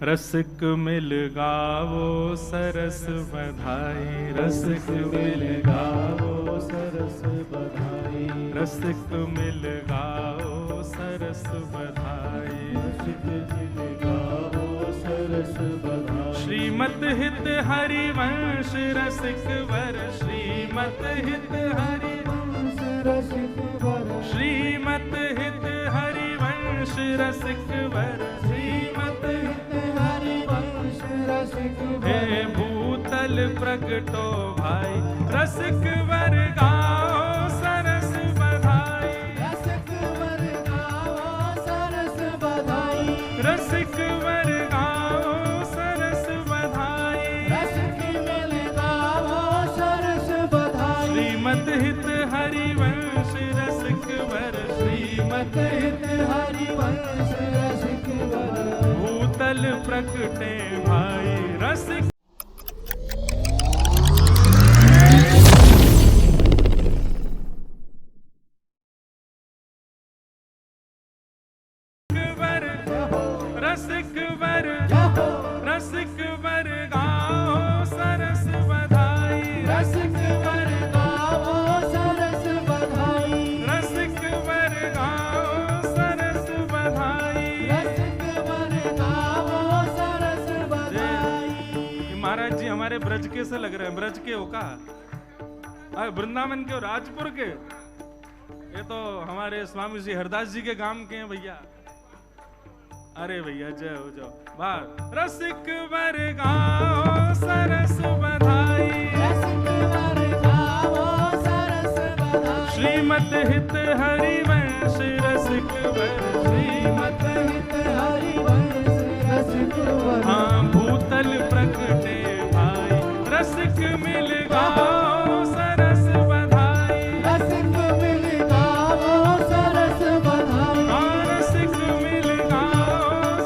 रसिक मिल गावो सरस बधाई, रसिक मिल गावो सरस बधाई, रसिक मिल गावो सरस बधाई, रसिक मिल गावो सरस बधाई। श्रीमत हित हरिवंश रसिक वर, श्रीमत हित हरिवंश रसिक वर, श्रीमत हित हरिवंश रसिक वर, श्रीमत हित हरिवंश रसिक वर। हे भूतल प्रगटो भाई, रसिक वर गाओ सरस बधाई, रसिक वर गाओ सरस बधाई, रसिक वर गाओ सरस बधाई, रसिक मिल गाओ सरस बधाई। श्रीमत हित हरिवंश रसिक वर, श्रीमत हित हरिवंश रसिक वर। भूतल प्रगटे भाई रसिक वर रसिक वर गाओ सरस बधाई, रसिक वर गाओ सरस बधाई, रसिक वर गाओ सरस बधाई, रसिक वर गाओ सरस बधाई। महाराज जी हमारे ब्रज के से लग रहे हैं, ब्रज के हो का? वृंदावन के हो, राजपुर के? ये तो हमारे स्वामी जी हरदास जी के गांव के हैं भैया। अरे भैया जय हो जाओ। बात रसिक वर गाओ सरस बधाई, रसिक वर गाओ सरस बधाई, श्रीमत हित हरिवंश रसिक वर, श्रीमत हित हरिवंश रसिक वर। हाँ भूतल प्रकटे भाई, रसिक मिल गाओ सरस बधाई, रसिक मिल गाओ सरस बधाई, रसिक मिल गाओ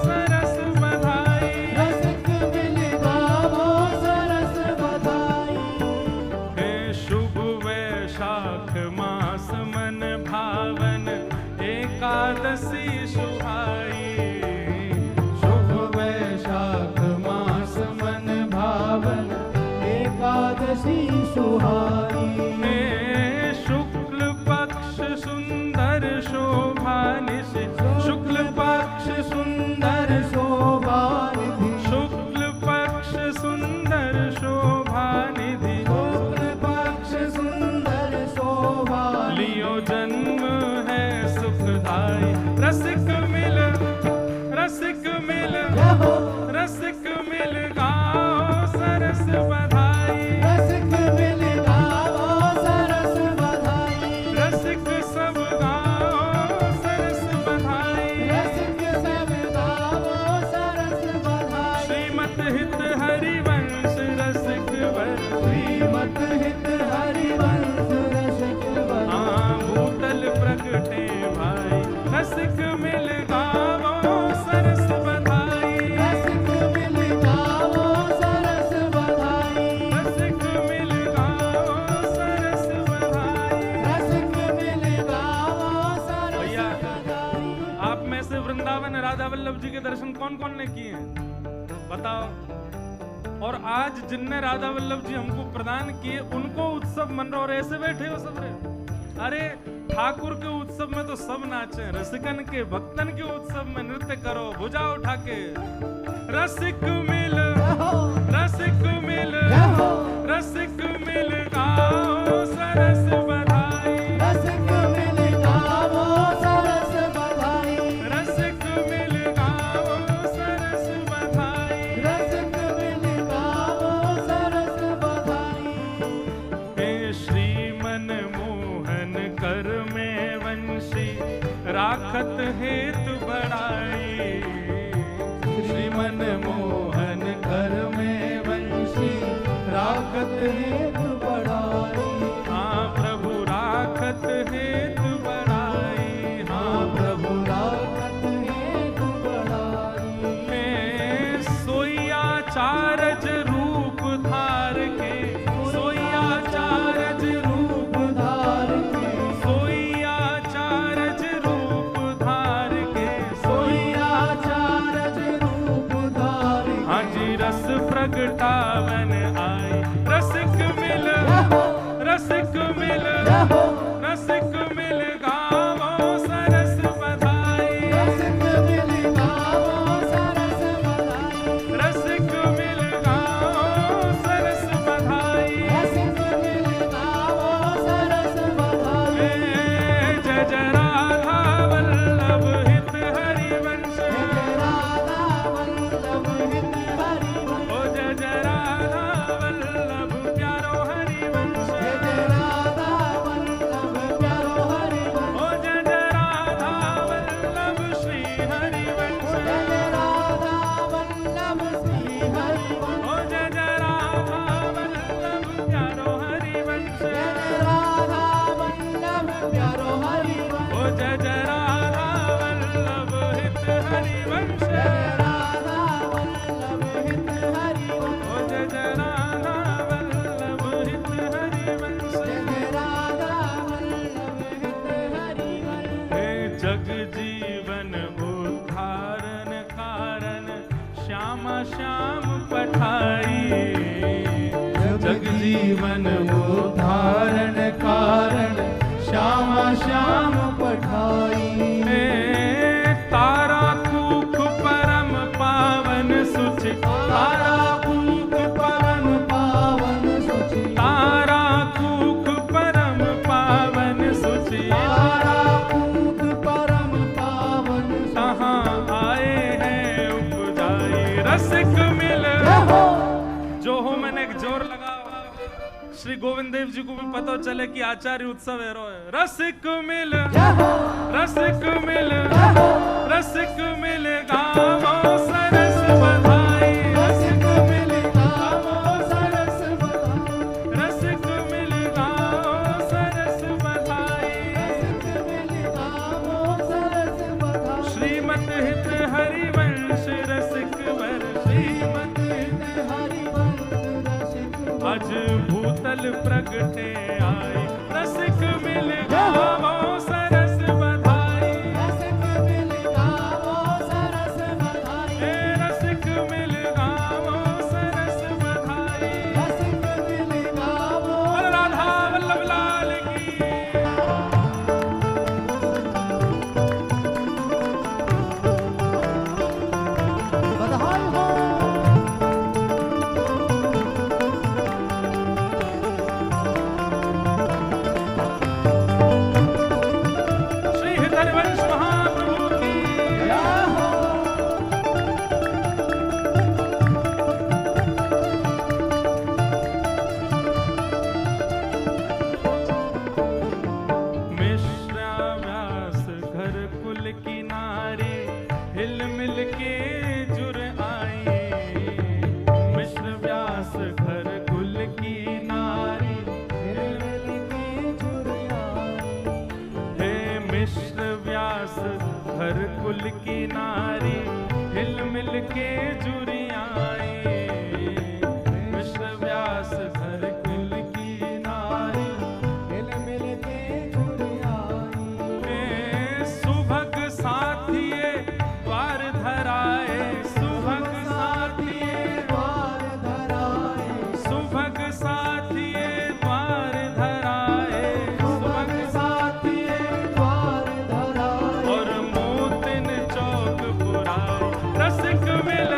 सरस बधाई, रसिक मिल गाओ सरस बधाई। हे शुभ वैशाख मास मन भावन एकादशी सुहाई, शुभ वैशाख मास मन भावन एकादशी सुहाई। हे शुक्ल पक्ष सुंदर शोभा निशि, शुक्ल पक्ष सुंदर शोभा निधि, शुक्ल पक्ष सुंदर शोभा निधि, शुक्ल पक्ष सुंदर शोभा लियो जन्म है सुखदाई, रसिक मिल रसिक मिल गाओ सरस बधाई, रसिक मिल गाओ सरस बधाई, रसिक सब गाओ सरस बधाई, रसिक सब गाओ सरस बधाई। श्रीमत हित हरिवंश रसिक वर, श्रीमत हित हरिवंश रसिक वर। हाँ भूतल प्रकटे भाई, रसिक मिल गाओ सरस बधाई, रसिक मिल गाओ सरस बधाई, रसिक मिल गाओ सरस बधाई। रसिक मिल गाओ सरस भैया, बधाई। आप में से वृंदावन राधा वल्लभ जी के दर्शन कौन कौन ने किए हैं बताओ? और आज जिनने राधा वल्लभ जी हमको प्रदान किए उनको उत्सव मन रहा, और ऐसे बैठे हो सब रे। अरे ठाकुर के उत्सव में तो सब नाचे, रसिकन के भक्तन के उत्सव में नृत्य करो भुजा उठा के। रसिक मिल रसिक मिल रसिक मिल गाओ सरस बधाई, रसिक मिल गाओ सरस बधाई, रसिक मिल गाओ सरस बधाई, रसिक मिल गाओ सरस बधाई। हे श्रीमन मोहन कर में वंशी राखत हेतु बढ़ाई, श्रीमन मोहन कर में वंशी राखत हेतु बढ़ाई। हाँ प्रभु राखत हेतु बढ़ाई, हाँ प्रभु राखत हेतु बढ़ाई। मैं सोइया चारज रूप धार के, सोइया चारज रूप धार के, सोइया चारज रूप धार के, सोइया चारज रूप धार के। हाँ जी रस प्रगटावन आई, रसिक मिल रसिक मिल रसिक मिल गाओ सरस बधाई, रसिक मिल गाओ सरस बधाई, रसिक मिल गाओ सरस बधाई, रसिक मिल गाओ सरस बधाई। जय जय राधा वल्लभ हित हरिवंश, जय राधा वल्लभ हित हरिवंश, ओ जय जय राधा श्यामा श्याम पठाई जग जीवन उद्धारण कारण श्यामा श्याम पठाई तारा कूख परम पावन सुचि तारा कूख परम पावन सुचि तारा कूख परम पावन सुचि तारा कूख परम पावन कहाँ आए हैं उपजाई रसिक मिल जो हो मैंने एक जोर लगा श्री गोविंद देव जी को भी पता चले कि आचार्य उत्सव है रसिक मिल रसिक मिल गावो सरस बधाई रसिक मिल गावो सरस बधाई रसिक मिल गावो सरस बधाई रसिक मिल गावो सरस बधाई श्रीमत हित हरिवंश रसिक वर श्रीमत हित हरिवंश रसिक आज भूतल प्रगटे आई रसिक मिल गावो सरस बधाई रसिक मिल गावो सरस बधाई रसिक मिल गावो सरस बधाई रसिक मिल गावो राधा वल्लभ लाल की बधाई हो श्री हरिवंश महाप्रभु की जय हो मिश्रा व्यास घर कुल की नारी हिल मिल के जुर आई मिश्र व्यास घर कुल की नारी मिल के जुड़ाई हे मिश्र व्यास घर कुल की नारी हिल मिल के जुरी आई मिश्र व्यास घर कुल की नारी मिल के जुड़ाई सुभग साथिये द्वार धराए सुभग साथिये द्वार धराए सुभग साथिये द्वार धराए सुभग साथिये द्वार धराए और मोतिन चौक पुराए रसिक मिल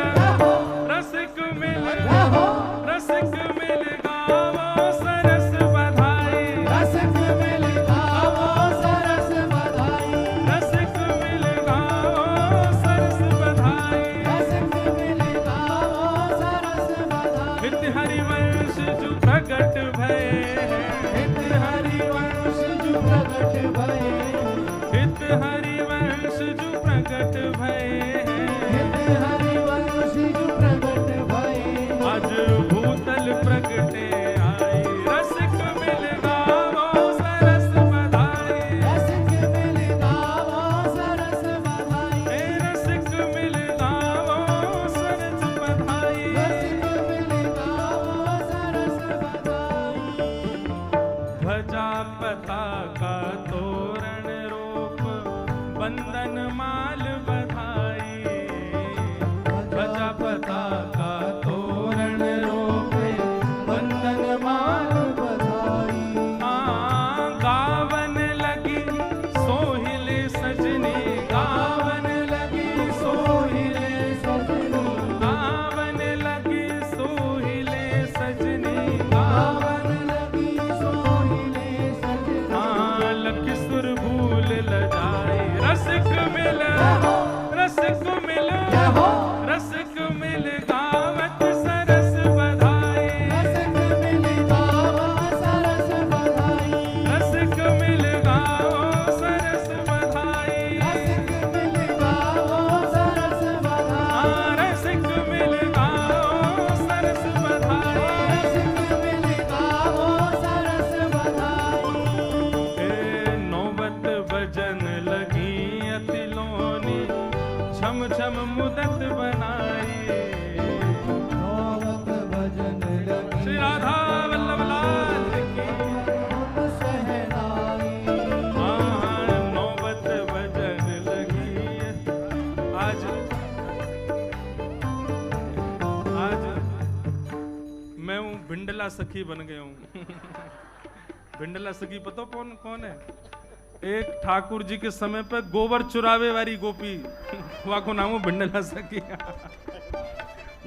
भिंडला सखी बन गया हूं। भिंडला सखी पता कौन कौन है? एक ठाकुर जी के समय पे गोबर चुरावे वाली गोपी वहाँ को नाम भिंडला सखी।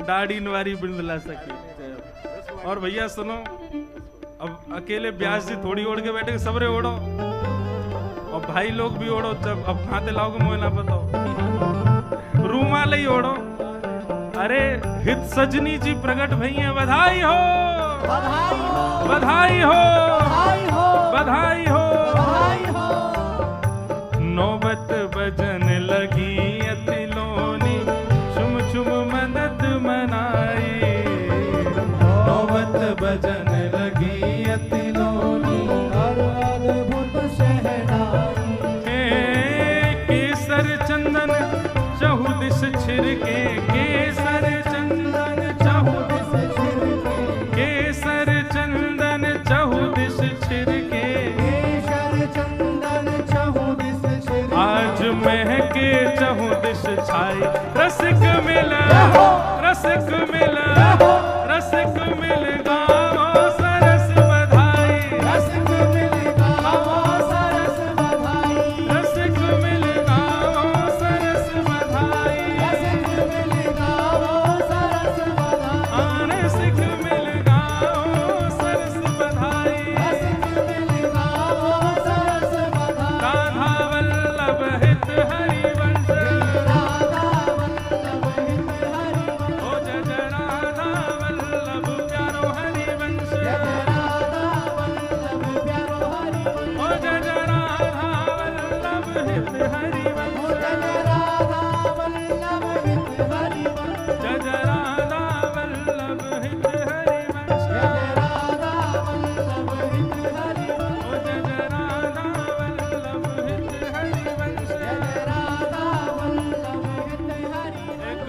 दाढ़ी वारी भिंडला सखी। और भैया सुनो, अब अकेले ब्यास जी थोड़ी ओढ़ के बैठे, सबरे ओढ़ो और भाई लोग भी ओढ़ो। जब अब खाते लाओगे मुझे ना बताओ, रूमाल ही ओढ़ो। अरे हित सजनी जी प्रकट भई हैं, बधाई हो बधाई हो बधाई हो बधाई हो बधाई हो। बधाई हो। नौबत बजन लगी अतिलोनी, चुम चुम मदद मनाई। नौबत बजन लगी अतिलोनी, हर अद्भुत शहनाई। केसर चंदन चहुदिश छिड़के, केसर चंदन चहुदिश छिड़के, केसर चंदन चहुदिश छिड़के, केशर चंदन चहुदिस छिड़के। आज महके चहुदिश छाई। रसिक मिला रसिक मिला रसिक मिल गाओ सरस बधाई। रसिक मिल गाओ सरस बधाई। रसिक मिल गाओ सरस बधाई। रसिक मिल गाओ सरस बधाई। रसिक मिल गाओ सरस बधाई। रसिक मिल गाओ सरस बधाई। राधा वल्लभ हित हरिवंश, राधा वल्लभ हित हरिवंश। ओ जय जय राधा वल्लभ प्यारो हरिवंश, जय राधा वल्लभ प्यारो हरिवंश। ओ जय जय राधा वल्लभ हित हरिवंश, ओ जय राधा वल्लभ हित हरिवंश। जय जय राधा वल्लभ हित हरिवंश, जय राधा वल्लभ हित हरिवंश। ओ जय जय राधा वल्लभ हित हरिवंश। जय राधा वल्लभ हित हरिवंश। एक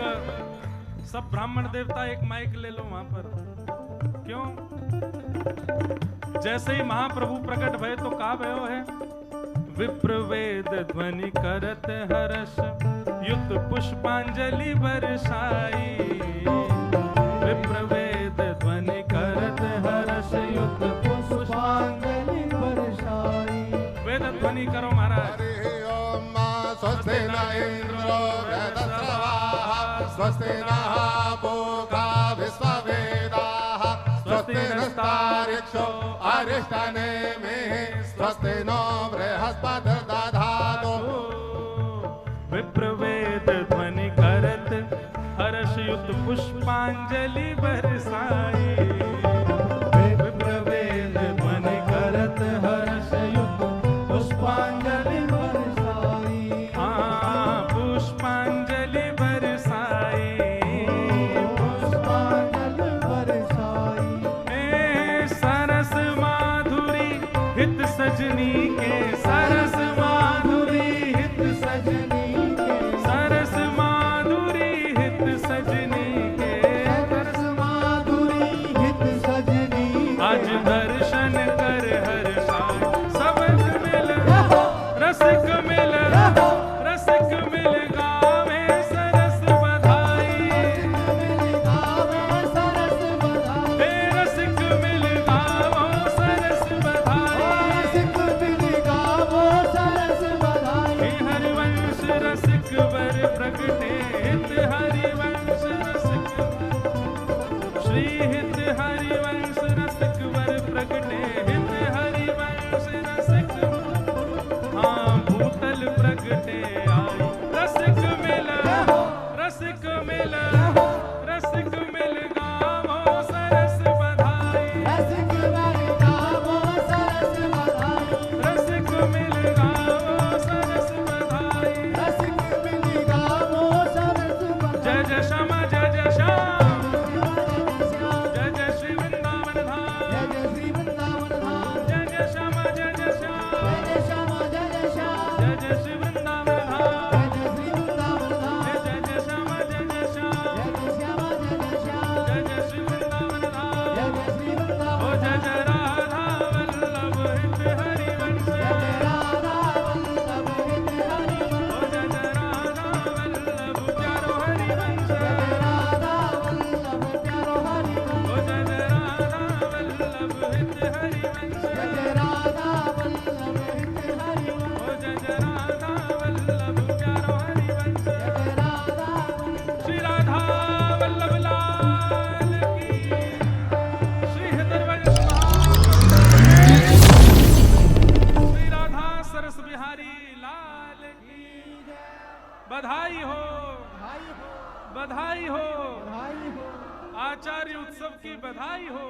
सब ब्राह्मण देवता एक माइक ले लो वहां पर। क्यों? जैसे ही महाप्रभु प्रकट भय तो का भयो है? विप्रवेद ध्वनि करत हर्ष, युत पुष्पांजलि बरसाई। विप्रवेद ध्वनि करत हर्ष, युत पुष्पांजलि बरसाई। वेद ध्वनि करो महाराज। हरि ओम स्वस्ति न इंद्रो वृद्धस्रवाः, स्वस्ति नः पूषा विश्ववेदाः, स्वस्ति नस्तार्क्ष्यो अरिष्टनेमिः, स्वस्ति नो बृहस्पतिर्दधातु। विप्रवेद ध्वनि करत हर्ष, युत पुष्पांजलि बरसाई। विप्रवेद ध्वनि करत हर्ष, युत पुष्पांजलि बरसाई। पुष्पांजलि बरसाई। पुष्पांजलि बरसाई। सरस माधुरी हित सजनी के, सरस माधुरी हित सजनी के। सरस माधुरी हित सजनी के, सरस माधुरी हित सजनी के। आज दर्शन कर हर्षाय। सबक मिल रसिक मिल रसिक मिल गावे सरस बधाई। मिल गावो सरस बधाई। हे रसिक मिल गावो सरस बधाई। रसिक मिल गावो सरस बधाई। हे हरिवंश रसिक वर प्रगटे, हित हरिवंश रसिक श्री हित हरिवंश रसिक वर प्रगटे, हित हरिवंश रसिक। हाँ भूतल प्रगटे आई। रसिक मिल रसिक मिल रसिक मिल गावो सरस बधाई। रसिक मिल गावो सरस बधाई। रसिक मिल गावो सरस बधाई। रसिक मिल गावो सरस बधाई। जय जय श्यामा जय जय श्याम, जय बधाई हो, बधाई हो, बधाई हो, बधाई हो, आचार्य उत्सव की बधाई हो।